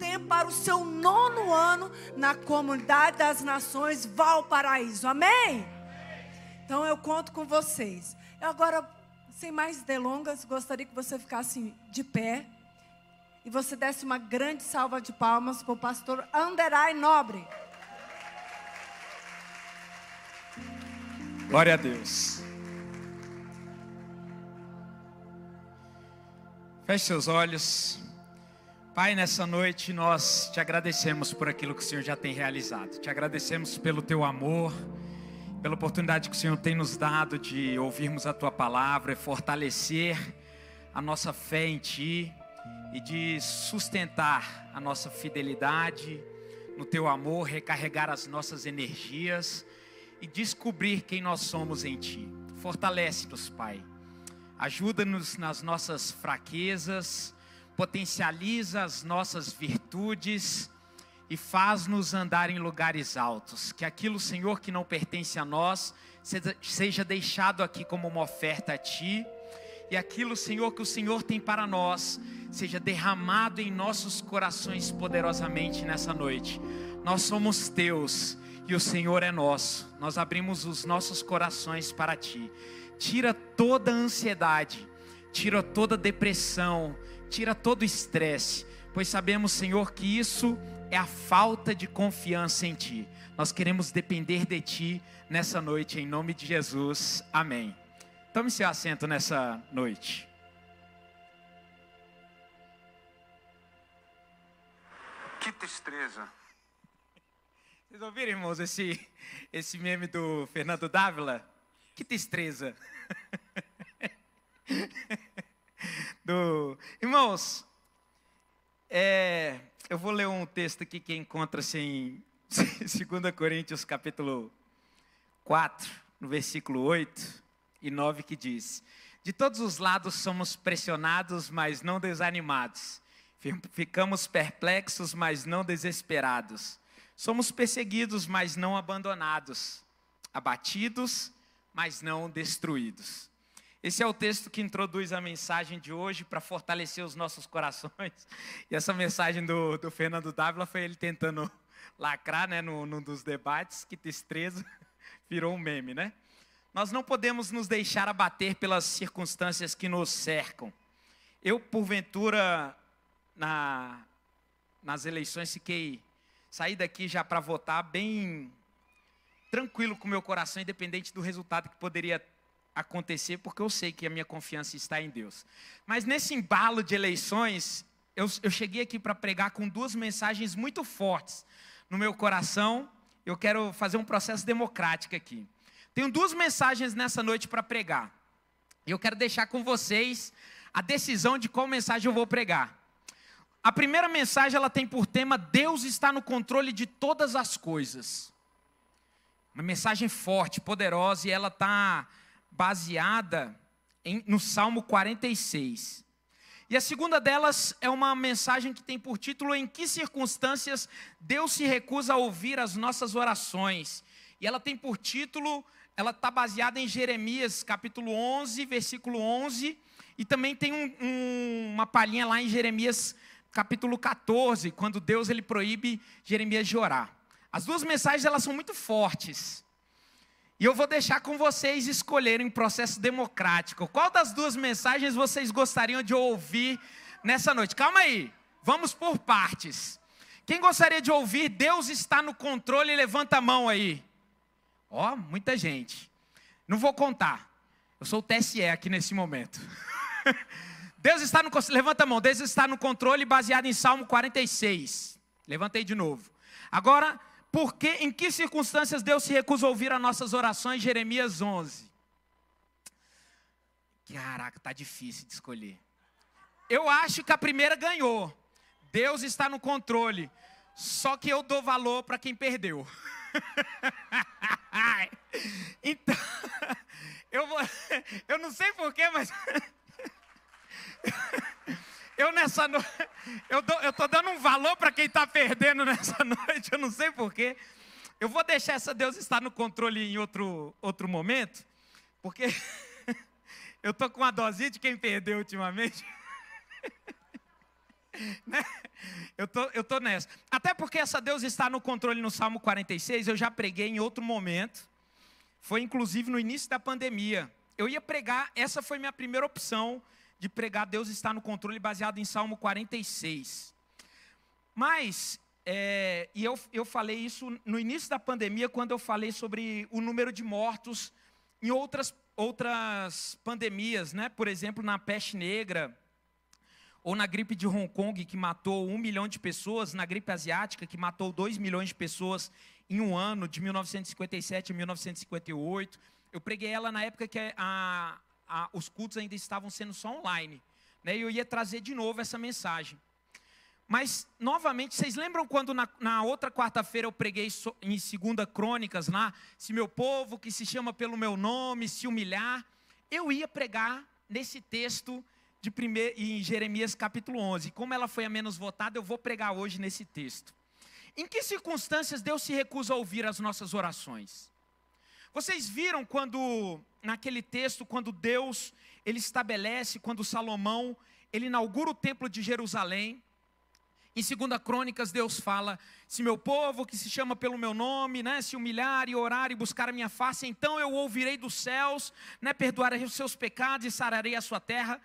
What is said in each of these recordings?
tempo para o seu 9º ano na Comunidade das Nações Valparaíso. Amém? Então eu conto com vocês. Eu agora, sem mais delongas, gostaria que você ficasse de pé e você desse uma grande salva de palmas para o pastor Anderay Nobre. Glória a Deus. Feche seus olhos. Pai, nessa noite nós te agradecemos por aquilo que o Senhor já tem realizado. Te agradecemos pelo teu amor, pela oportunidade que o Senhor tem nos dado de ouvirmos a tua palavra, fortalecer a nossa fé em ti e de sustentar a nossa fidelidade no teu amor, recarregar as nossas energias e descobrir quem nós somos em ti. Fortalece-nos, Pai. Ajuda-nos nas nossas fraquezas, potencializa as nossas virtudes e faz-nos andar em lugares altos. Que aquilo, Senhor, que não pertence a nós, seja deixado aqui como uma oferta a Ti. E aquilo, Senhor, que o Senhor tem para nós, seja derramado em nossos corações poderosamente nessa noite. Nós somos Teus e o Senhor é nosso. Nós abrimos os nossos corações para Ti. Tira toda a ansiedade, tira toda a depressão, tira todo o estresse, pois sabemos, Senhor, que isso é a falta de confiança em Ti. Nós queremos depender de Ti nessa noite, em nome de Jesus, amém. Tome seu assento nessa noite. Que tristeza. Vocês ouviram, irmãos, esse meme do Fernando Dávila? Que tristeza. Irmãos, eu vou ler um texto aqui que encontra-se em 2 Coríntios capítulo 4, no versículo 8 e 9, que diz: de todos os lados somos pressionados, mas não desanimados. Ficamos perplexos, mas não desesperados. Somos perseguidos, mas não abandonados. Abatidos, mas não destruídos. Esse é o texto que introduz a mensagem de hoje para fortalecer os nossos corações. E essa mensagem do Fernando Dávila foi ele tentando lacrar, né, num dos debates. Que tristeza, virou um meme, né? Nós não podemos nos deixar abater pelas circunstâncias que nos cercam. Eu, porventura, nas eleições, saí daqui já para votar bem tranquilo com o meu coração, independente do resultado que poderia acontecer, porque eu sei que a minha confiança está em Deus. Mas nesse embalo de eleições, eu cheguei aqui para pregar com 2 mensagens muito fortes no meu coração. Eu quero fazer um processo democrático aqui. Tenho 2 mensagens nessa noite para pregar. E eu quero deixar com vocês a decisão de qual mensagem eu vou pregar. A primeira mensagem, ela tem por tema: Deus está no controle de todas as coisas. Uma mensagem forte, poderosa, e ela está baseada no Salmo 46. E a segunda delas é uma mensagem que tem por título: em que circunstâncias Deus se recusa a ouvir as nossas orações. E ela tem por título, ela está baseada em Jeremias capítulo 11, versículo 11. E também tem uma palhinha lá em Jeremias capítulo 14, quando Deus ele proíbe Jeremias de orar. As 2 mensagens, elas são muito fortes. E eu vou deixar com vocês escolherem em processo democrático. Qual das 2 mensagens vocês gostariam de ouvir nessa noite? Calma aí, vamos por partes. Quem gostaria de ouvir Deus está no controle, levanta a mão aí. Ó, muita gente. Não vou contar. Eu sou o TSE aqui nesse momento. Deus está no controle, levanta a mão. Deus está no controle, baseado em Salmo 46. Levantei de novo. Agora, em que circunstâncias Deus se recusa a ouvir as nossas orações? Jeremias 11. Caraca, tá difícil de escolher. Eu acho que a primeira ganhou. Deus está no controle. Só que eu dou valor para quem perdeu. Então, eu não sei porquê, mas eu estou dando um valor para quem está perdendo nessa noite, eu não sei porquê. Eu vou deixar essa Deus estar no controle em outro momento, porque eu estou com uma dosinha de quem perdeu ultimamente. Né? Eu tô nessa. Até porque essa Deus está no controle no Salmo 46, eu já preguei em outro momento. Foi inclusive no início da pandemia. Eu ia pregar, essa foi minha primeira opção de pregar Deus está no controle, baseado em Salmo 46. Mas, eu falei isso no início da pandemia, quando eu falei sobre o número de mortos em outras pandemias, né? Por exemplo, na peste negra, ou na gripe de Hong Kong, que matou 1 milhão de pessoas, na gripe asiática, que matou 2 milhões de pessoas em um ano, de 1957 a 1958. Eu preguei ela na época que os cultos ainda estavam sendo só online, né? E eu ia trazer de novo essa mensagem. Mas, novamente, vocês lembram quando na outra quarta-feira eu preguei em 2 Crônicas lá, se meu povo que se chama pelo meu nome se humilhar? Eu ia pregar nesse texto em Jeremias capítulo 11. Como ela foi a menos votada, eu vou pregar hoje nesse texto. Em que circunstâncias Deus se recusa a ouvir as nossas orações? Vocês viram naquele texto, quando Deus, ele estabelece, quando Salomão, ele inaugura o templo de Jerusalém. Em 2 Crônicas, Deus fala, se meu povo que se chama pelo meu nome, né, se humilhar e orar e buscar a minha face, então eu ouvirei dos céus, né, perdoarei os seus pecados e sararei a sua terra.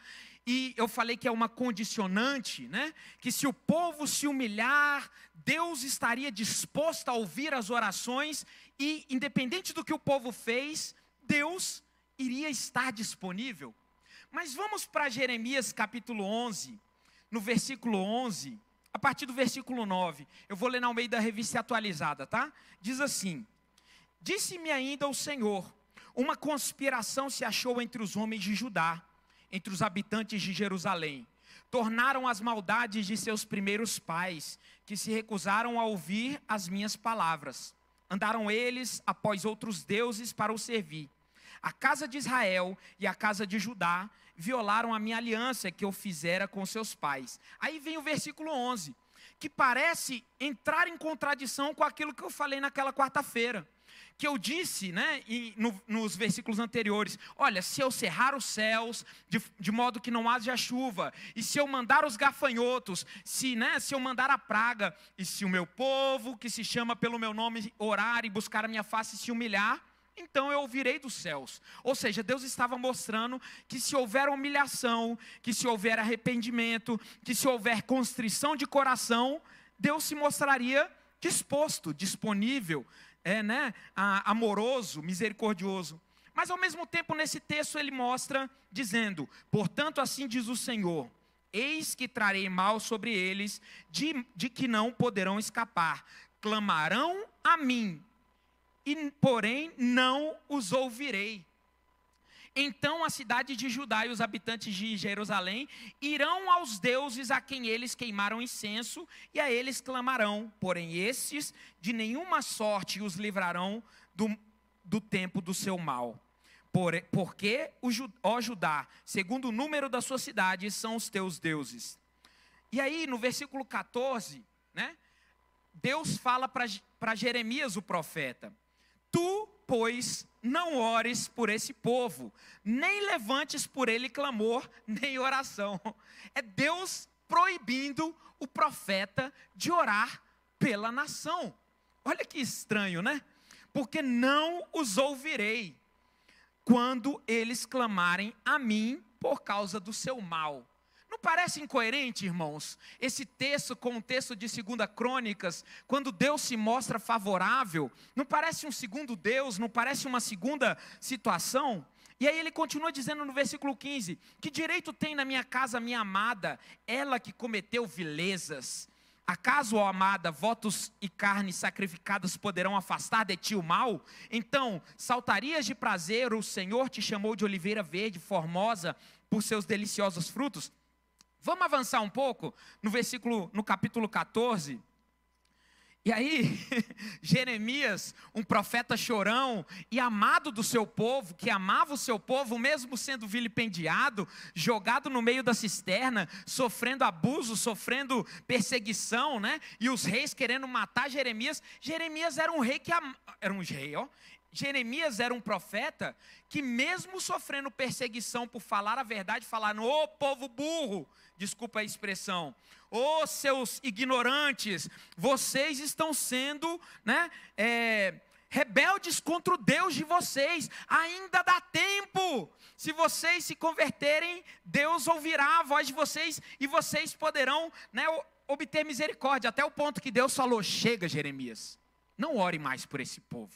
E eu falei que é uma condicionante, né, que se o povo se humilhar, Deus estaria disposto a ouvir as orações e, independente do que o povo fez, Deus iria estar disponível. Mas vamos para Jeremias capítulo 11, no versículo 11, a partir do versículo 9. Eu vou ler na Almeida Revista Atualizada, tá? Diz assim: disse-me ainda o Senhor, uma conspiração se achou entre os homens de Judá, entre os habitantes de Jerusalém. Tornaram as maldades de seus primeiros pais, que se recusaram a ouvir as minhas palavras. Andaram eles após outros deuses para o servir. A casa de Israel e a casa de Judá violaram a minha aliança que eu fizera com seus pais. Aí vem o versículo 11, que parece entrar em contradição com aquilo que eu falei naquela quarta-feira. Que eu disse, né, nos versículos anteriores, olha, se eu cerrar os céus, de modo que não haja chuva, e se eu mandar os gafanhotos, se eu mandar a praga, e se o meu povo, que se chama pelo meu nome, orar e buscar a minha face e se humilhar, então eu ouvirei dos céus. Ou seja, Deus estava mostrando que se houver humilhação, que se houver arrependimento, que se houver constrição de coração, Deus se mostraria disposto, disponível, amoroso, misericordioso. Mas ao mesmo tempo nesse texto ele mostra dizendo, portanto assim diz o Senhor, eis que trarei mal sobre eles, de que não poderão escapar, clamarão a mim, porém não os ouvirei. Então a cidade de Judá e os habitantes de Jerusalém irão aos deuses a quem eles queimaram incenso, e a eles clamarão, porém estes de nenhuma sorte os livrarão do tempo do seu mal. Porque, ó Judá, segundo o número das suas cidades, são os teus deuses. E aí no versículo 14, né, Deus fala para Jeremias o profeta, tu, pois, não ores por esse povo, nem levantes por ele clamor, nem oração. É Deus proibindo o profeta de orar pela nação. Olha que estranho, né? Porque não os ouvirei quando eles clamarem a mim por causa do seu mal. Não parece incoerente, irmãos, esse texto com o texto de 2 Crônicas, quando Deus se mostra favorável? Não parece um segundo Deus? Não parece uma segunda situação? E aí ele continua dizendo no versículo 15, que direito tem na minha casa minha amada, ela que cometeu vilezas? Acaso, ó amada, votos e carnes sacrificadas poderão afastar de ti o mal? Então, saltarias de prazer, o Senhor te chamou de oliveira verde, formosa, por seus deliciosos frutos? Vamos avançar um pouco no capítulo 14. E aí, Jeremias, um profeta chorão e amado do seu povo, que amava o seu povo, mesmo sendo vilipendiado, jogado no meio da cisterna, sofrendo abuso, sofrendo perseguição, né? E os reis querendo matar Jeremias. Jeremias era um rei Jeremias era um profeta que, mesmo sofrendo perseguição por falar a verdade, falaram: ô povo burro, desculpa a expressão, ô seus ignorantes, vocês estão sendo, rebeldes contra o Deus de vocês, ainda dá tempo. Se vocês se converterem, Deus ouvirá a voz de vocês e vocês poderão, obter misericórdia. Até o ponto que Deus falou: chega, Jeremias, não ore mais por esse povo.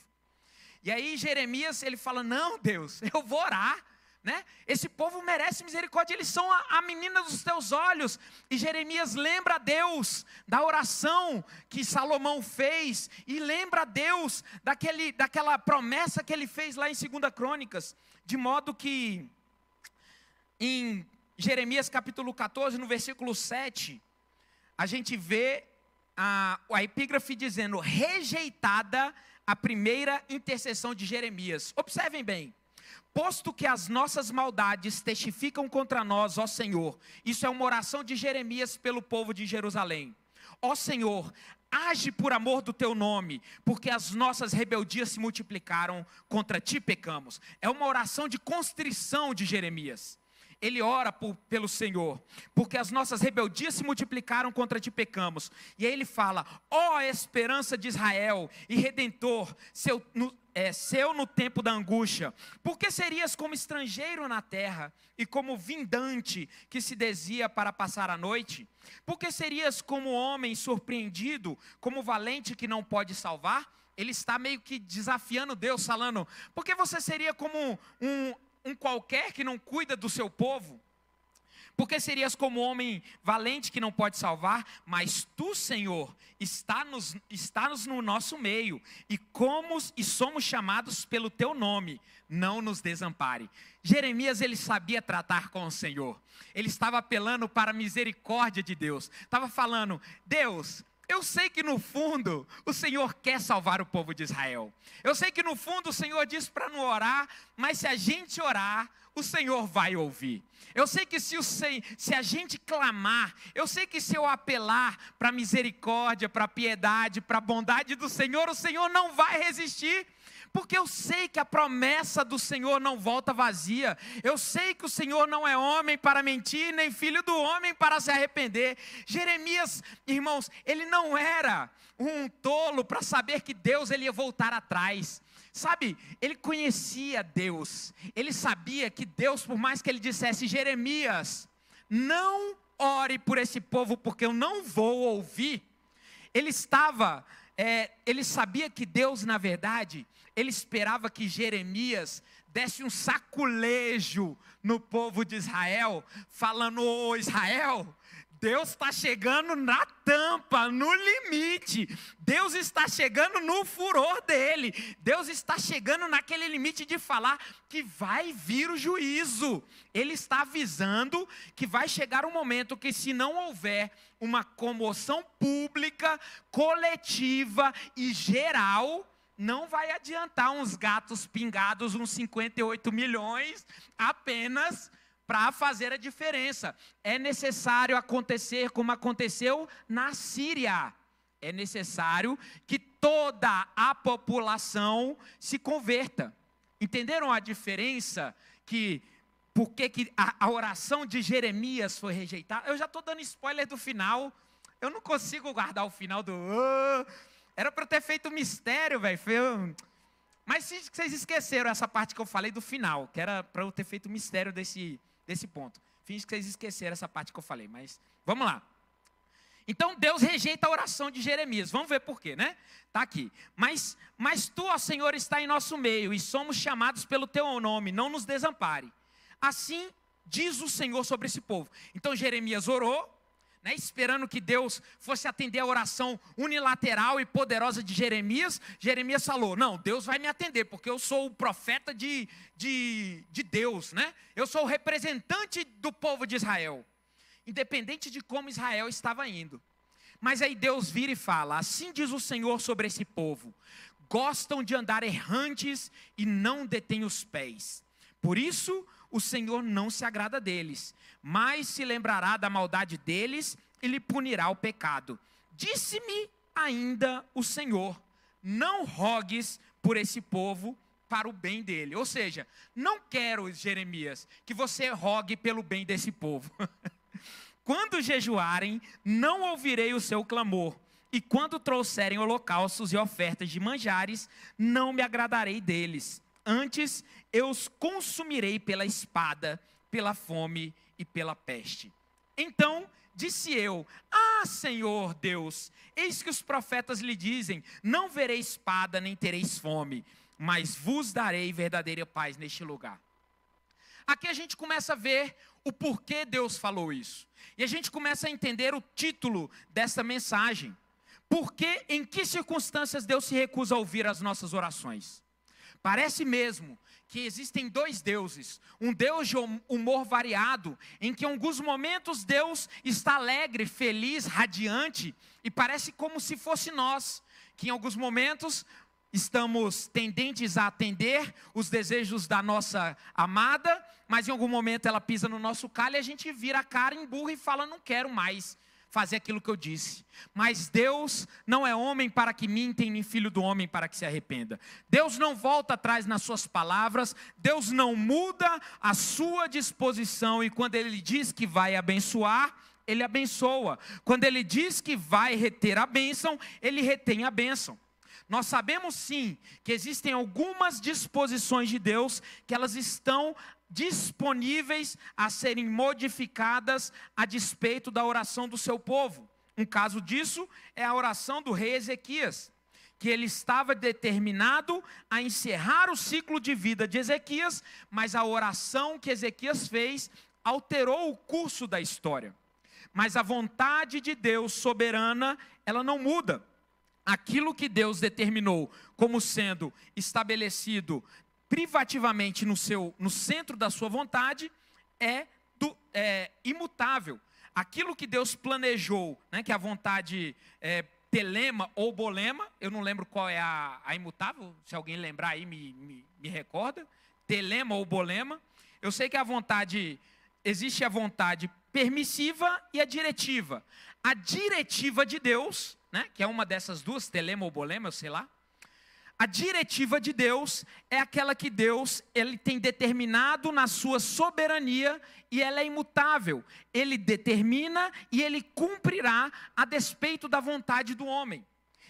E aí Jeremias, ele fala: não, Deus, eu vou orar, esse povo merece misericórdia, eles são a menina dos teus olhos. E Jeremias lembra a Deus da oração que Salomão fez, e lembra a Deus daquela promessa que ele fez lá em 2 Crônicas, de modo que em Jeremias capítulo 14, no versículo 7, a gente vê a epígrafe dizendo: rejeitada a primeira intercessão de Jeremias. Observem bem: posto que as nossas maldades testificam contra nós, ó Senhor. Isso é uma oração de Jeremias pelo povo de Jerusalém. Ó Senhor, age por amor do teu nome, porque as nossas rebeldias se multiplicaram, contra ti pecamos. É uma oração de constrição de Jeremias. Ele ora pelo Senhor, porque as nossas rebeldias se multiplicaram, contra ti pecamos. E aí ele fala: ó esperança de Israel e Redentor, seu no tempo da angústia, por que serias como estrangeiro na terra e como vindante que se desvia para passar a noite? Por que serias como homem surpreendido, como valente que não pode salvar? Ele está meio que desafiando Deus, falando: por que você seria como um qualquer que não cuida do seu povo? Porque serias como homem valente que não pode salvar? Mas tu, Senhor, estás no nosso meio, e somos chamados pelo teu nome, não nos desampare. Jeremias, ele sabia tratar com o Senhor, ele estava apelando para a misericórdia de Deus, estava falando: Deus, eu sei que no fundo o Senhor quer salvar o povo de Israel. Eu sei que no fundo o Senhor diz para não orar, mas se a gente orar, o Senhor vai ouvir. Eu sei que se a gente clamar, eu sei que se eu apelar para a misericórdia, para a piedade, para a bondade do Senhor, o Senhor não vai resistir. Porque eu sei que a promessa do Senhor não volta vazia. Eu sei que o Senhor não é homem para mentir, nem filho do homem para se arrepender. Jeremias, irmãos, ele não era um tolo para saber que Deus ele ia voltar atrás. Sabe, ele conhecia Deus. Ele sabia que Deus, por mais que ele dissesse: Jeremias, não ore por esse povo porque eu não vou ouvir. Ele sabia que Deus, na verdade, ele esperava que Jeremias desse um saculejo no povo de Israel, falando: ô Israel, Deus está chegando na tampa, no limite. Deus está chegando no furor dele. Deus está chegando naquele limite de falar que vai vir o juízo. Ele está avisando que vai chegar um momento que, se não houver uma comoção pública, coletiva e geral, não vai adiantar uns gatos pingados, uns 58 milhões, apenas para fazer a diferença. É necessário acontecer como aconteceu na Síria. É necessário que toda a população se converta. Entenderam a diferença? Por que a oração de Jeremias foi rejeitada? Eu já estou dando spoiler do final. Eu não consigo guardar o final do... Era para eu ter feito mistério, velho. Mas vocês esqueceram essa parte que eu falei do final, que era para eu ter feito mistério desse ponto. Finge que vocês esqueceram essa parte que eu falei, mas vamos lá. Então Deus rejeita a oração de Jeremias. Vamos ver por quê, né? Está aqui. Mas tu, ó Senhor, está em nosso meio e somos chamados pelo teu nome, não nos desampare. Assim diz o Senhor sobre esse povo. Então Jeremias orou, esperando que Deus fosse atender a oração unilateral e poderosa de Jeremias. Jeremias falou: não, Deus vai me atender, porque eu sou o profeta de Deus, eu sou o representante do povo de Israel, independente de como Israel estava indo. Mas aí Deus vira e fala: assim diz o Senhor sobre esse povo: gostam de andar errantes e não detêm os pés, por isso o Senhor não se agrada deles, mas se lembrará da maldade deles e lhe punirá o pecado. Disse-me ainda o Senhor: não rogues por esse povo, para o bem dele. Ou seja, não quero, Jeremias, que você rogue pelo bem desse povo. Quando jejuarem, não ouvirei o seu clamor. E quando trouxerem holocaustos e ofertas de manjares, não me agradarei deles. Antes, eu os consumirei pela espada, pela fome e pela peste. Então, disse eu: ah, Senhor Deus, eis que os profetas lhe dizem: não verei espada, nem tereis fome, mas vos darei verdadeira paz neste lugar. Aqui a gente começa a ver o porquê Deus falou isso. E a gente começa a entender o título dessa mensagem. Porque, em que circunstâncias Deus se recusa a ouvir as nossas orações? Parece mesmo que existem dois deuses. Um Deus de humor variado, em que em alguns momentos Deus está alegre, feliz, radiante, e parece como se fosse nós, que em alguns momentos estamos tendentes a atender os desejos da nossa amada, mas em algum momento ela pisa no nosso calho e a gente vira a cara em burro e fala: não quero mais fazer aquilo que eu disse. Mas Deus não é homem para que minta, nem filho do homem para que se arrependa. Deus não volta atrás nas suas palavras, Deus não muda a sua disposição, e quando Ele diz que vai abençoar, Ele abençoa. Quando Ele diz que vai reter a bênção, Ele retém a bênção. Nós sabemos sim que existem algumas disposições de Deus que elas estão disponíveis a serem modificadas a despeito da oração do seu povo. Um caso disso é a oração do rei Ezequias, que ele estava determinado a encerrar o ciclo de vida de Ezequias, mas a oração que Ezequias fez alterou o curso da história. Mas a vontade de Deus soberana, ela não muda. Aquilo que Deus determinou como sendo estabelecido privativamente no centro da sua vontade é imutável. Aquilo que Deus planejou, né, que a vontade telema ou bolema, eu não lembro qual é a imutável, se alguém lembrar aí me recorda, telema ou bolema. Eu sei que existe a vontade permissiva e a diretiva. A diretiva de Deus, né, que é uma dessas duas, telema ou bolema, eu sei lá. A diretiva de Deus é aquela que Deus ele tem determinado na sua soberania e ela é imutável. Ele determina e ele cumprirá a despeito da vontade do homem.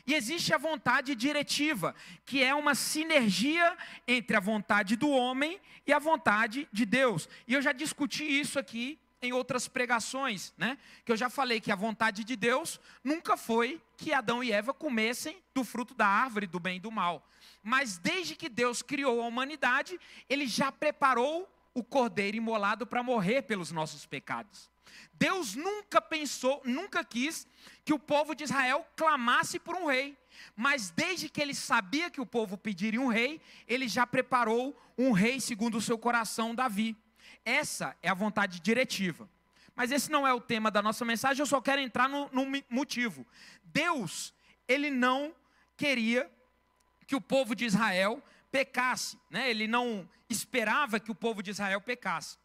E existe a vontade diretiva, que é uma sinergia entre a vontade do homem e a vontade de Deus. E eu já discuti isso aqui em outras pregações, né? Que eu já falei que a vontade de Deus nunca foi que Adão e Eva comessem do fruto da árvore do bem e do mal. Mas desde que Deus criou a humanidade, Ele já preparou o cordeiro imolado para morrer pelos nossos pecados. Deus nunca quis que o povo de Israel clamasse por um rei. Mas desde que Ele sabia que o povo pediria um rei, Ele já preparou um rei segundo o seu coração, Davi. Essa é a vontade diretiva. Mas esse não é o tema da nossa mensagem, eu só quero entrar no motivo. Deus, Ele não queria que o povo de Israel pecasse, né? Ele não esperava que o povo de Israel pecasse.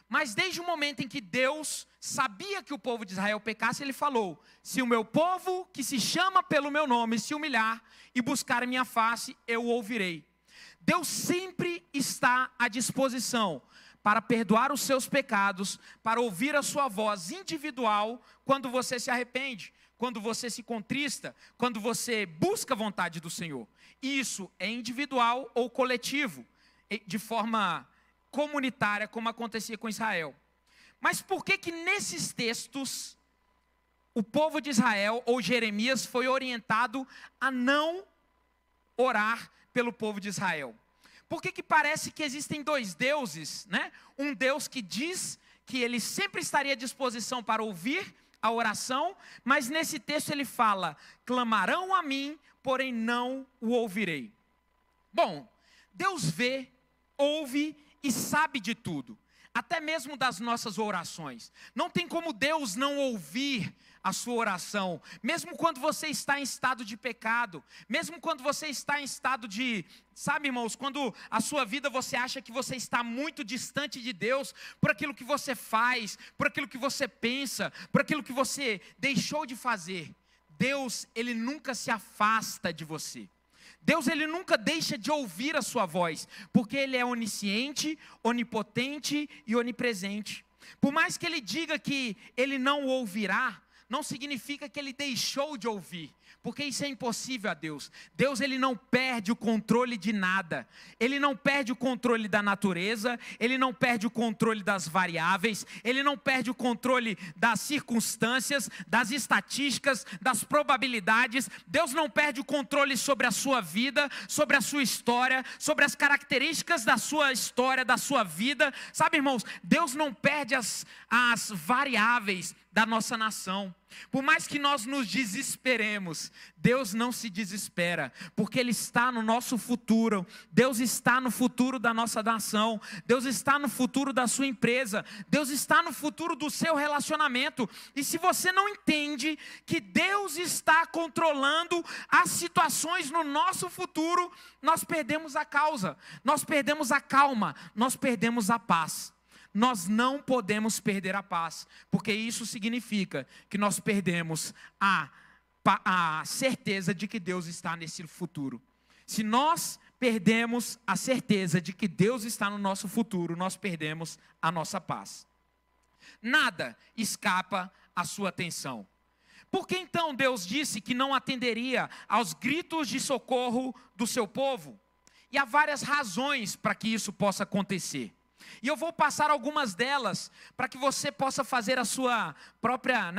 Mas desde o momento em que Deus sabia que o povo de Israel pecasse, Ele falou: se o meu povo, que se chama pelo meu nome, se humilhar e buscar a minha face, eu o ouvirei. Deus sempre está à disposição para perdoar os seus pecados, para ouvir a sua voz individual quando você se arrepende, quando você se contrista, quando você busca a vontade do Senhor. Isso é individual ou coletivo, de forma comunitária, como acontecia com Israel. Mas por que nesses textos o povo de Israel ou Jeremias foi orientado a não orar pelo povo de Israel? Por que parece que existem dois deuses, né? Um Deus que diz que Ele sempre estaria à disposição para ouvir a oração, mas nesse texto Ele fala: clamarão a mim, porém não o ouvirei. Bom, Deus vê, ouve e sabe de tudo, até mesmo das nossas orações. Não tem como Deus não ouvir a sua oração, mesmo quando você está em estado de pecado, mesmo quando você está em estado de, sabe, irmãos, quando a sua vida você acha que você está muito distante de Deus, por aquilo que você faz, por aquilo que você pensa, por aquilo que você deixou de fazer. Deus, Ele nunca se afasta de você. Deus, ele nunca deixa de ouvir a sua voz, porque ele é onisciente, onipotente e onipresente. Por mais que ele diga que ele não o ouvirá, não significa que ele deixou de ouvir, porque isso é impossível a Deus. Deus, ele não perde o controle de nada. Ele não perde o controle da natureza, ele não perde o controle das variáveis, ele não perde o controle das circunstâncias, das estatísticas, das probabilidades. Deus não perde o controle sobre a sua vida, sobre a sua história, sobre as características da sua história, da sua vida. Sabe, irmãos, Deus não perde as variáveis da nossa nação. Por mais que nós nos desesperemos, Deus não se desespera, porque Ele está no nosso futuro. Deus está no futuro da nossa nação, Deus está no futuro da sua empresa, Deus está no futuro do seu relacionamento. E se você não entende que Deus está controlando as situações no nosso futuro, nós perdemos a causa, nós perdemos a calma, nós perdemos a paz. Nós não podemos perder a paz, porque isso significa que nós perdemos a certeza de que Deus está nesse futuro. Se nós perdemos a certeza de que Deus está no nosso futuro, nós perdemos a nossa paz. Nada escapa à sua atenção. Por que então Deus disse que não atenderia aos gritos de socorro do seu povo? E há várias razões para que isso possa acontecer. E eu vou passar algumas delas para que você possa fazer a sua própria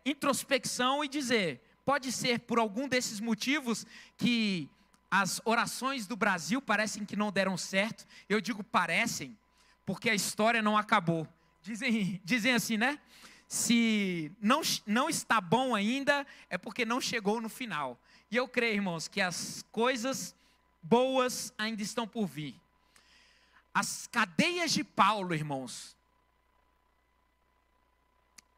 introspecção e dizer, pode ser por algum desses motivos que as orações do Brasil parecem que não deram certo. Eu digo parecem, porque a história não acabou. Dizem assim, né? Se não está bom ainda, é porque não chegou no final. E eu creio, irmãos, que as coisas boas ainda estão por vir. As cadeias de Paulo, irmãos,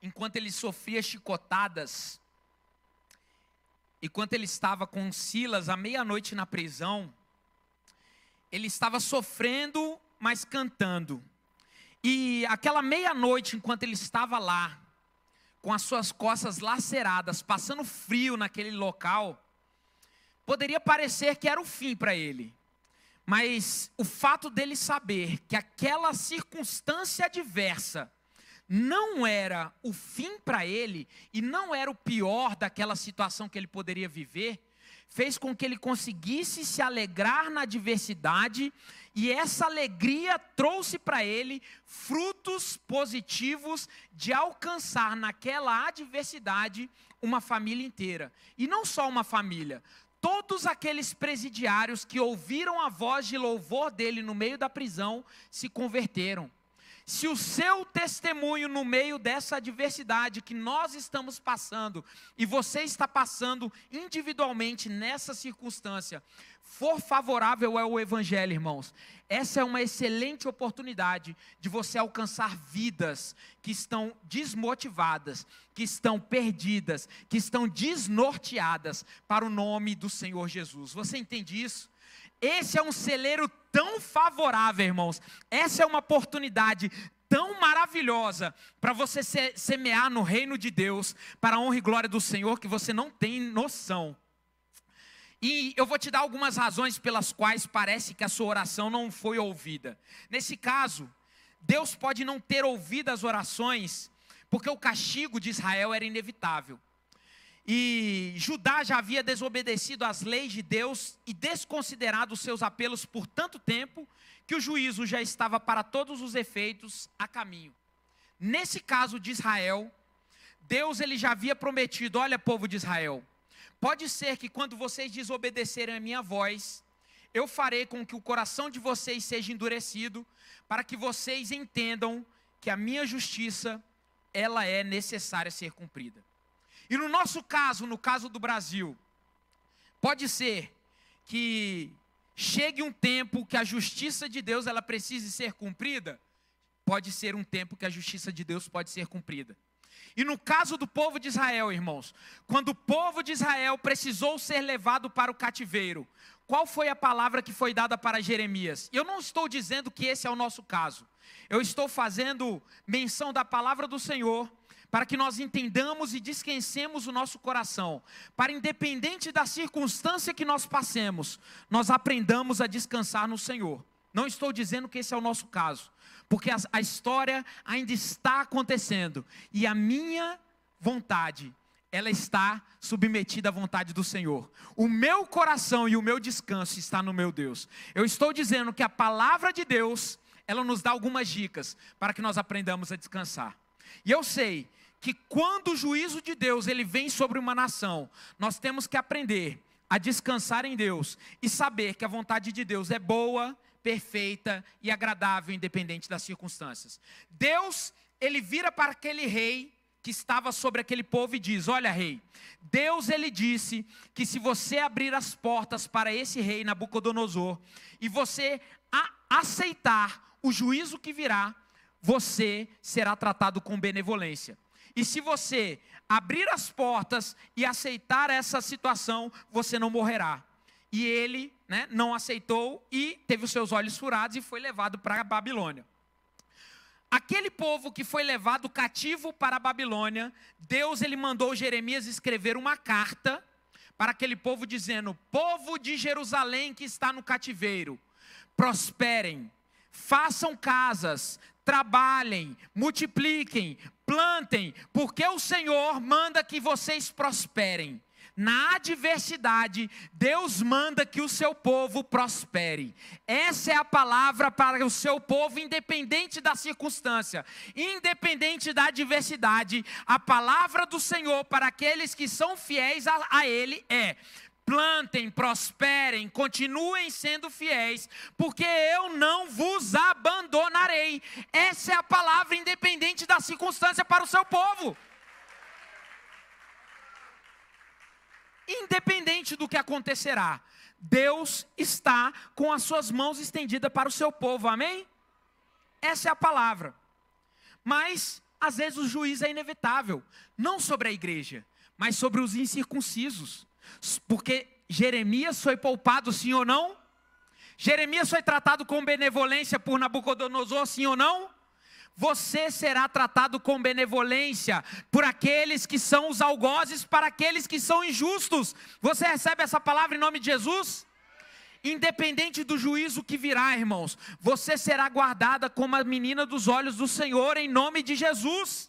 enquanto ele sofria chicotadas, enquanto ele estava com Silas à meia-noite na prisão, ele estava sofrendo, mas cantando. E aquela meia-noite, enquanto ele estava lá, com as suas costas laceradas, passando frio naquele local, poderia parecer que era o fim para ele. Mas o fato dele saber que aquela circunstância adversa não era o fim para ele, e não era o pior daquela situação que ele poderia viver, fez com que ele conseguisse se alegrar na adversidade, e essa alegria trouxe para ele frutos positivos de alcançar naquela adversidade uma família inteira. E não só uma família. Todos aqueles presidiários que ouviram a voz de louvor dele no meio da prisão se converteram. Se o seu testemunho no meio dessa adversidade que nós estamos passando, e você está passando individualmente nessa circunstância, for favorável ao Evangelho, irmãos, essa é uma excelente oportunidade de você alcançar vidas que estão desmotivadas, que estão perdidas, que estão desnorteadas para o nome do Senhor Jesus. Você entende isso? Esse é um celeiro tão favorável, irmãos. Essa é uma oportunidade tão maravilhosa para você semear no reino de Deus, para a honra e glória do Senhor, que você não tem noção. E eu vou te dar algumas razões pelas quais parece que a sua oração não foi ouvida. Nesse caso, Deus pode não ter ouvido as orações, porque o castigo de Israel era inevitável. E Judá já havia desobedecido às leis de Deus e desconsiderado os seus apelos por tanto tempo, que o juízo já estava para todos os efeitos a caminho. Nesse caso de Israel, Deus ele já havia prometido, olha, povo de Israel, pode ser que quando vocês desobedecerem a minha voz, eu farei com que o coração de vocês seja endurecido, para que vocês entendam que a minha justiça, ela é necessária ser cumprida. E no nosso caso, no caso do Brasil, pode ser que chegue um tempo que a justiça de Deus ela precise ser cumprida. Pode ser um tempo que a justiça de Deus pode ser cumprida. E no caso do povo de Israel, irmãos, quando o povo de Israel precisou ser levado para o cativeiro, qual foi a palavra que foi dada para Jeremias? Eu não estou dizendo que esse é o nosso caso. Eu estou fazendo menção da palavra do Senhor, para que nós entendamos e descansemos o nosso coração, para independente da circunstância que nós passemos, nós aprendamos a descansar no Senhor. Não estou dizendo que esse é o nosso caso, porque a história ainda está acontecendo, e a minha vontade, ela está submetida à vontade do Senhor. O meu coração e o meu descanso está no meu Deus. Eu estou dizendo que a palavra de Deus, ela nos dá algumas dicas para que nós aprendamos a descansar. E eu sei que quando o juízo de Deus ele vem sobre uma nação, nós temos que aprender a descansar em Deus e saber que a vontade de Deus é boa, perfeita e agradável, independente das circunstâncias. Deus, ele vira para aquele rei que estava sobre aquele povo e diz: olha, rei, Deus, ele disse que se você abrir as portas para esse rei Nabucodonosor e você aceitar o juízo que virá, você será tratado com benevolência. E se você abrir as portas e aceitar essa situação, você não morrerá. E ele, não aceitou e teve os seus olhos furados e foi levado para a Babilônia. Aquele povo que foi levado cativo para a Babilônia, Deus ele mandou Jeremias escrever uma carta para aquele povo dizendo: povo de Jerusalém que está no cativeiro, prosperem, façam casas, trabalhem, multipliquem, plantem, porque o Senhor manda que vocês prosperem. Na adversidade, Deus manda que o seu povo prospere. Essa é a palavra para o seu povo, independente da circunstância, independente da adversidade. A palavra do Senhor para aqueles que são fiéis a Ele é: plantem, prosperem, continuem sendo fiéis, porque eu não vos abandonarei. Essa é a palavra independente da circunstância para o seu povo. Independente do que acontecerá, Deus está com as suas mãos estendidas para o seu povo, amém? Essa é a palavra. Mas, às vezes o juízo é inevitável, não sobre a igreja, mas sobre os incircuncisos. Porque Jeremias foi poupado, sim ou não? Jeremias foi tratado com benevolência por Nabucodonosor, sim ou não? Você será tratado com benevolência por aqueles que são os algozes, para aqueles que são injustos. Você recebe essa palavra em nome de Jesus? Independente do juízo que virá, irmãos, você será guardada como a menina dos olhos do Senhor, em nome de Jesus.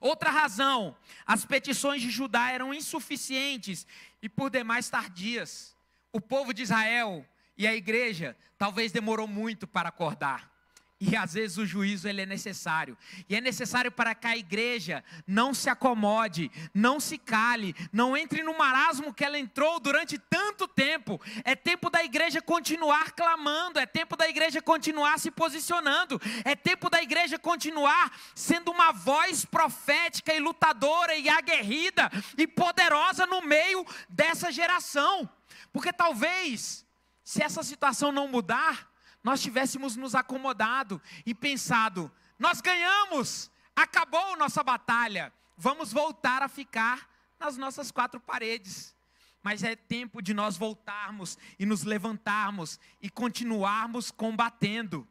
Outra razão, as petições de Judá eram insuficientes e por demais tardias. O povo de Israel e a igreja talvez demorou muito para acordar. E às vezes o juízo ele é necessário. E é necessário para que a igreja não se acomode, não se cale, não entre no marasmo que ela entrou durante tanto tempo. É tempo da igreja continuar clamando, é tempo da igreja continuar se posicionando, é tempo da igreja continuar sendo uma voz profética e lutadora e aguerrida e poderosa no meio dessa geração. Porque talvez, se essa situação não mudar, nós tivéssemos nos acomodado e pensado: nós ganhamos, acabou nossa batalha, vamos voltar a ficar nas nossas quatro paredes. Mas é tempo de nós voltarmos e nos levantarmos e continuarmos combatendo.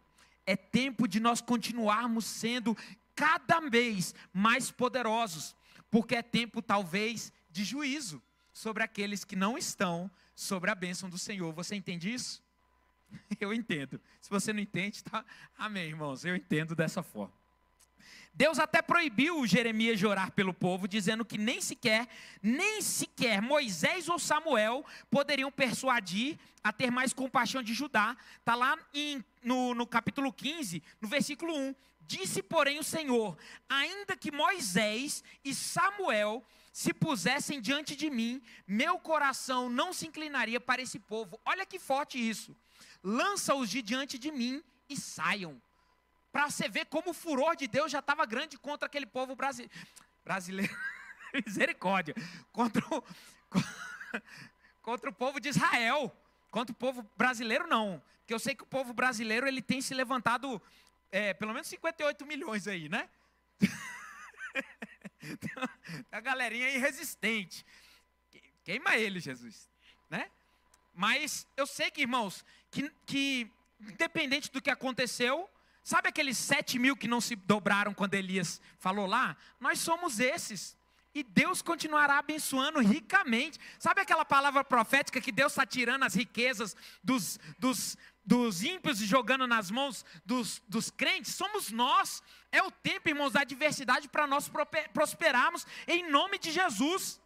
É tempo de nós continuarmos sendo cada vez mais poderosos, porque é tempo talvez de juízo sobre aqueles que não estão sobre a bênção do Senhor. Você entende isso? Eu entendo. Se você não entende, tá? Amém, irmãos. Eu entendo dessa forma. Deus até proibiu Jeremias de orar pelo povo, dizendo que nem sequer Moisés ou Samuel poderiam persuadir a ter mais compaixão de Judá. Está lá no capítulo 15, no versículo 1. Disse, porém, o Senhor: ainda que Moisés e Samuel se pusessem diante de mim, meu coração não se inclinaria para esse povo. Olha que forte isso. Lança-os de diante de mim e saiam. Para você ver como o furor de Deus já estava grande contra aquele povo brasileiro. Misericórdia. Contra o povo de Israel. Contra o povo brasileiro, não. Porque eu sei que o povo brasileiro ele tem se levantado pelo menos 58 milhões aí, né? Tem a galerinha aí resistente. Queima ele, Jesus. Né? Mas eu sei que, irmãos, que independente do que aconteceu, Sabe aqueles 7.000 que não se dobraram quando Elias falou lá? Nós somos esses. E Deus continuará abençoando ricamente. Sabe aquela palavra profética que Deus está tirando as riquezas dos ímpios e jogando nas mãos dos crentes? Somos nós. É o tempo, irmãos, da adversidade para nós prosperarmos em nome de Jesus.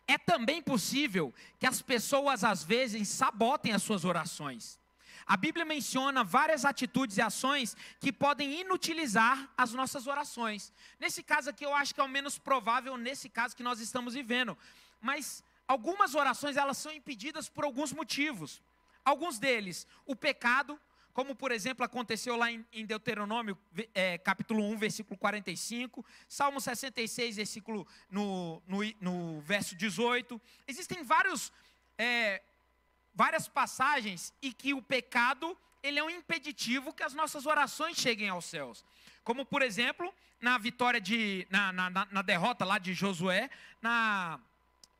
É também possível que as pessoas às vezes sabotem as suas orações. A Bíblia menciona várias atitudes e ações que podem inutilizar as nossas orações. Nesse caso aqui eu acho que é o menos provável nesse caso que nós estamos vivendo. Mas algumas orações elas são impedidas por alguns motivos. Alguns deles, o pecado, como por exemplo aconteceu lá em Deuteronômio, capítulo 1, versículo 45, Salmo 66, versículo no verso 18. Existem várias passagens em que o pecado ele é um impeditivo que as nossas orações cheguem aos céus. Como por exemplo, na vitória na derrota lá de Josué,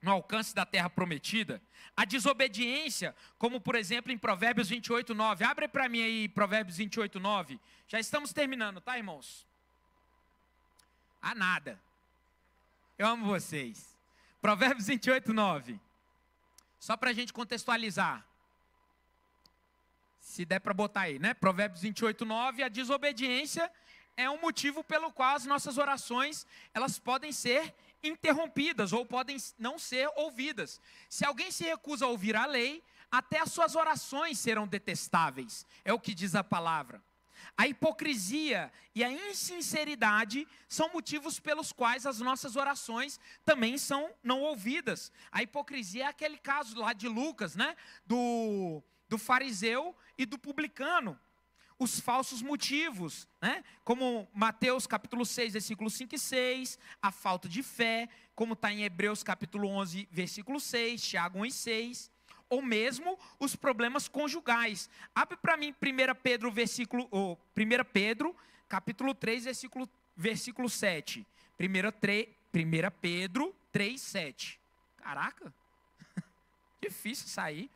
no alcance da terra prometida. A desobediência, como por exemplo em Provérbios 28, 9. Abre para mim aí Provérbios 28, 9. Já estamos terminando, tá, irmãos? Nada. Eu amo vocês. Provérbios 28, 9. Só para a gente contextualizar. Se der para botar aí, né? Provérbios 28, 9. A desobediência é um motivo pelo qual as nossas orações, elas podem ser interrompidas ou podem não ser ouvidas. Se alguém se recusa a ouvir a lei, até as suas orações serão detestáveis. É o que diz a palavra. A hipocrisia e a insinceridade são motivos pelos quais as nossas orações também são não ouvidas. A hipocrisia é aquele caso lá de Lucas, né? Do fariseu e do publicano. Os falsos motivos, né? Como Mateus capítulo 6, versículo 5 e 6, a falta de fé, como está em Hebreus capítulo 11, versículo 6, Tiago 1 e 6, ou mesmo os problemas conjugais. Abre para mim 1 Pedro capítulo 3, versículo 7. 1 Pedro 3, 7. Caraca, difícil sair.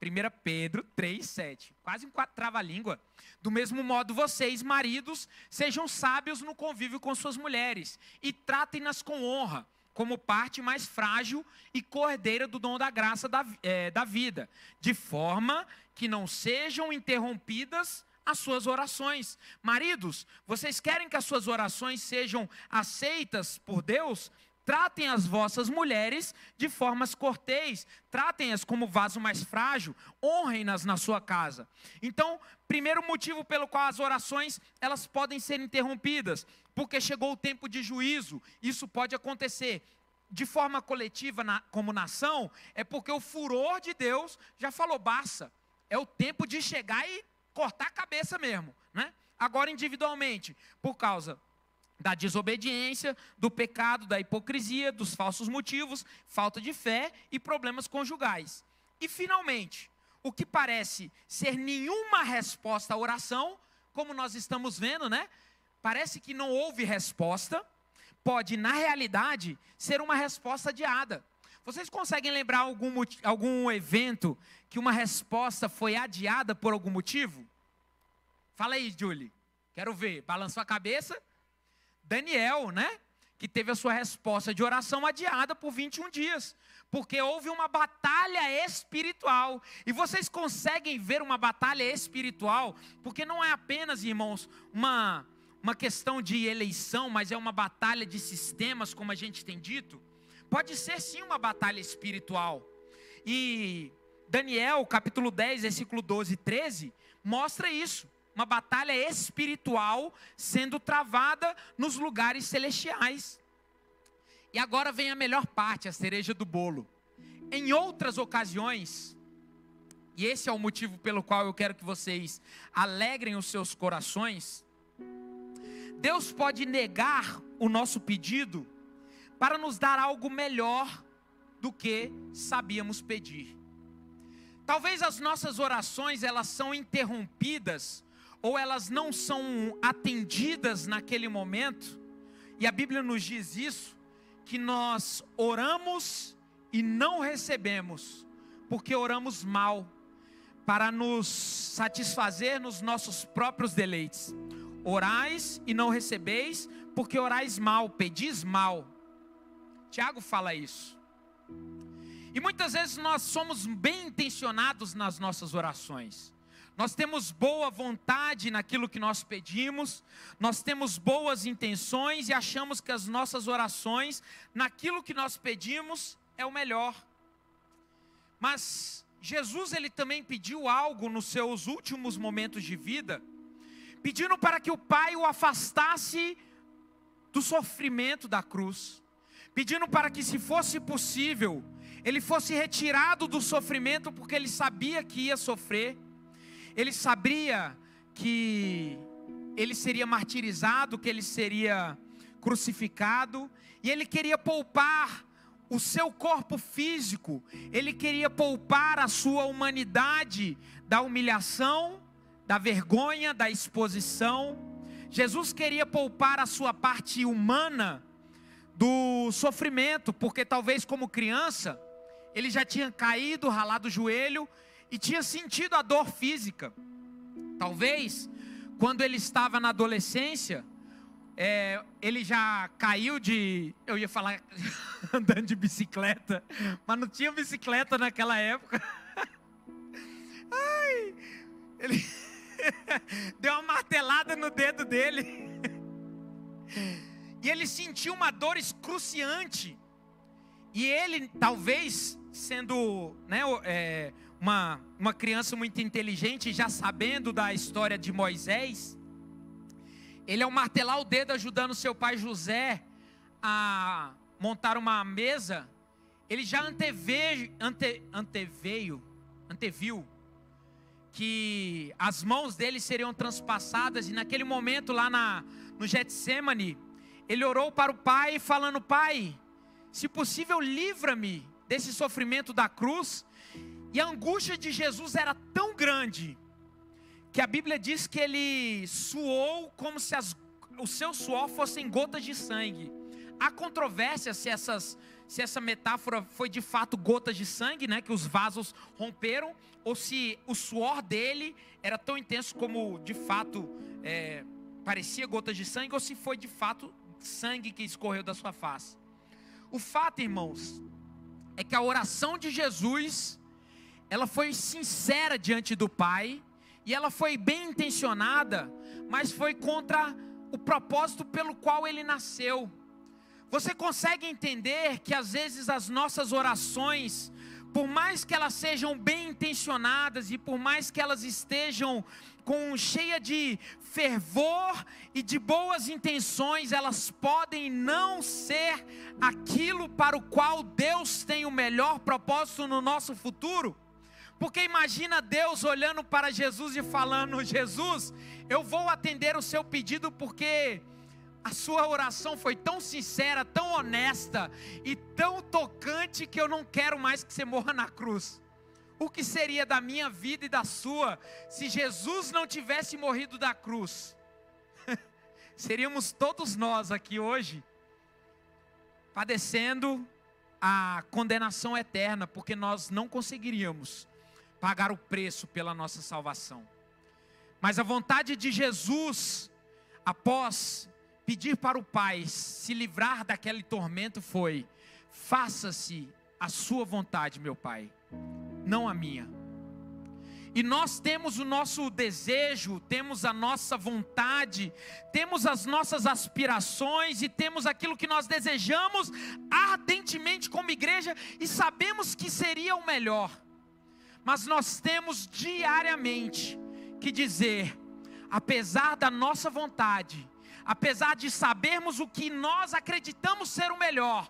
1 Pedro 3, 7. Quase um trava-língua. Do mesmo modo, vocês, maridos, sejam sábios no convívio com suas mulheres e tratem-nas com honra, como parte mais frágil e cordeira do dom da graça da vida, de forma que não sejam interrompidas as suas orações. Maridos, vocês querem que as suas orações sejam aceitas por Deus? Tratem as vossas mulheres de formas cortês, tratem-as como vaso mais frágil, honrem-nas na sua casa. Então, primeiro motivo pelo qual as orações elas podem ser interrompidas, porque chegou o tempo de juízo. Isso pode acontecer de forma coletiva como nação, é porque o furor de Deus já falou, basta, é o tempo de chegar e cortar a cabeça mesmo, né? Agora individualmente, por causa da desobediência, do pecado, da hipocrisia, dos falsos motivos, falta de fé e problemas conjugais. E finalmente, o que parece ser nenhuma resposta à oração, como nós estamos vendo, né? Parece que não houve resposta, pode na realidade ser uma resposta adiada. Vocês conseguem lembrar algum evento que uma resposta foi adiada por algum motivo? Fala aí, Julie. Quero ver. Balançou a cabeça? Daniel, né? Que teve a sua resposta de oração adiada por 21 dias. Porque houve uma batalha espiritual. E vocês conseguem ver uma batalha espiritual? Porque não é apenas, irmãos, uma questão de eleição, mas é uma batalha de sistemas, como a gente tem dito. Pode ser sim uma batalha espiritual. E Daniel, capítulo 10, versículo 12 e 13, mostra isso. Uma batalha espiritual sendo travada nos lugares celestiais. E agora vem a melhor parte, a cereja do bolo. Em outras ocasiões, e esse é o motivo pelo qual eu quero que vocês alegrem os seus corações, Deus pode negar o nosso pedido para nos dar algo melhor do que sabíamos pedir. Talvez as nossas orações elas são interrompidas ou elas não são atendidas naquele momento, e a Bíblia nos diz isso, que nós oramos e não recebemos, porque oramos mal, para nos satisfazer nos nossos próprios deleites. Orais e não recebeis, porque orais mal, pedis mal. Tiago fala isso. E muitas vezes nós somos bem intencionados nas nossas orações. Nós temos boa vontade naquilo que nós pedimos, nós temos boas intenções e achamos que as nossas orações, naquilo que nós pedimos, é o melhor. Mas Jesus, ele também pediu algo nos seus últimos momentos de vida, pedindo para que o Pai o afastasse do sofrimento da cruz, pedindo para que, se fosse possível, ele fosse retirado do sofrimento, porque ele sabia que ia sofrer. Ele sabia que ele seria martirizado, que ele seria crucificado, e ele queria poupar o seu corpo físico, ele queria poupar a sua humanidade da humilhação, da vergonha, da exposição. Jesus queria poupar a sua parte humana do sofrimento, porque talvez como criança, ele já tinha caído, ralado o joelho, e tinha sentido a dor física. Talvez, quando ele estava na adolescência, ele já caiu eu ia falar, andando de bicicleta, mas não tinha bicicleta naquela época. Ai, ele deu uma martelada no dedo dele, e ele sentiu uma dor excruciante, e ele, talvez, sendo, uma criança muito inteligente, já sabendo da história de Moisés, ele, ao martelar o dedo ajudando seu pai José a montar uma mesa, ele já anteviu que as mãos dele seriam transpassadas, e naquele momento lá no Getsemane, ele orou para o Pai falando: Pai, se possível livra-me desse sofrimento da cruz. E a angústia de Jesus era tão grande, que a Bíblia diz que ele suou como se o seu suor fossem gotas de sangue. Há controvérsia se essa metáfora foi de fato gotas de sangue, que os vasos romperam, ou se o suor dele era tão intenso como de fato parecia gotas de sangue, ou se foi de fato sangue que escorreu da sua face. O fato, irmãos, é que a oração de Jesus, ela foi sincera diante do Pai, e ela foi bem intencionada, mas foi contra o propósito pelo qual ele nasceu. Você consegue entender que às vezes as nossas orações, por mais que elas sejam bem intencionadas, e por mais que elas estejam cheia de fervor e de boas intenções, elas podem não ser aquilo para o qual Deus tem o melhor propósito no nosso futuro? Porque imagina Deus olhando para Jesus e falando: Jesus, eu vou atender o seu pedido porque a sua oração foi tão sincera, tão honesta e tão tocante, que eu não quero mais que você morra na cruz. O que seria da minha vida e da sua se Jesus não tivesse morrido da cruz? Seríamos todos nós aqui hoje padecendo a condenação eterna, porque nós não conseguiríamos pagar o preço pela nossa salvação. Mas a vontade de Jesus, após pedir para o Pai se livrar daquele tormento, foi: faça-se a sua vontade, meu Pai, não a minha. E nós temos o nosso desejo, temos a nossa vontade, temos as nossas aspirações e temos aquilo que nós desejamos ardentemente como igreja e sabemos que seria o melhor. Mas nós temos diariamente que dizer: apesar da nossa vontade, apesar de sabermos o que nós acreditamos ser o melhor,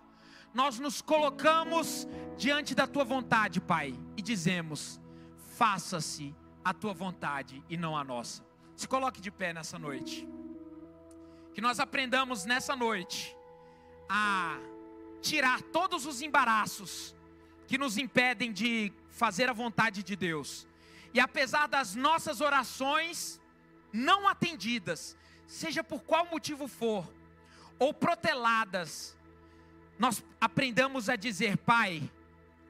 nós nos colocamos diante da tua vontade, Pai, e dizemos: faça-se a tua vontade e não a nossa. Se coloque de pé nessa noite. Que nós aprendamos nessa noite a tirar todos os embaraços que nos impedem de fazer a vontade de Deus. E apesar das nossas orações não atendidas, seja por qual motivo for, ou proteladas, nós aprendamos a dizer: Pai,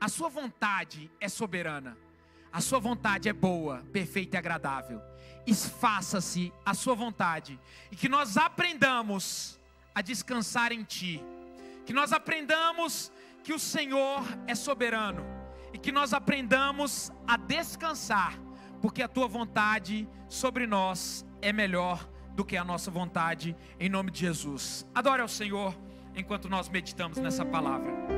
a sua vontade é soberana. A sua vontade é boa, perfeita e agradável. E faça-se a sua vontade. E que nós aprendamos a descansar em Ti. Que nós aprendamos que o Senhor é soberano. E que nós aprendamos a descansar. Porque a Tua vontade sobre nós é melhor do que a nossa vontade. Em nome de Jesus. Adore ao Senhor enquanto nós meditamos nessa palavra.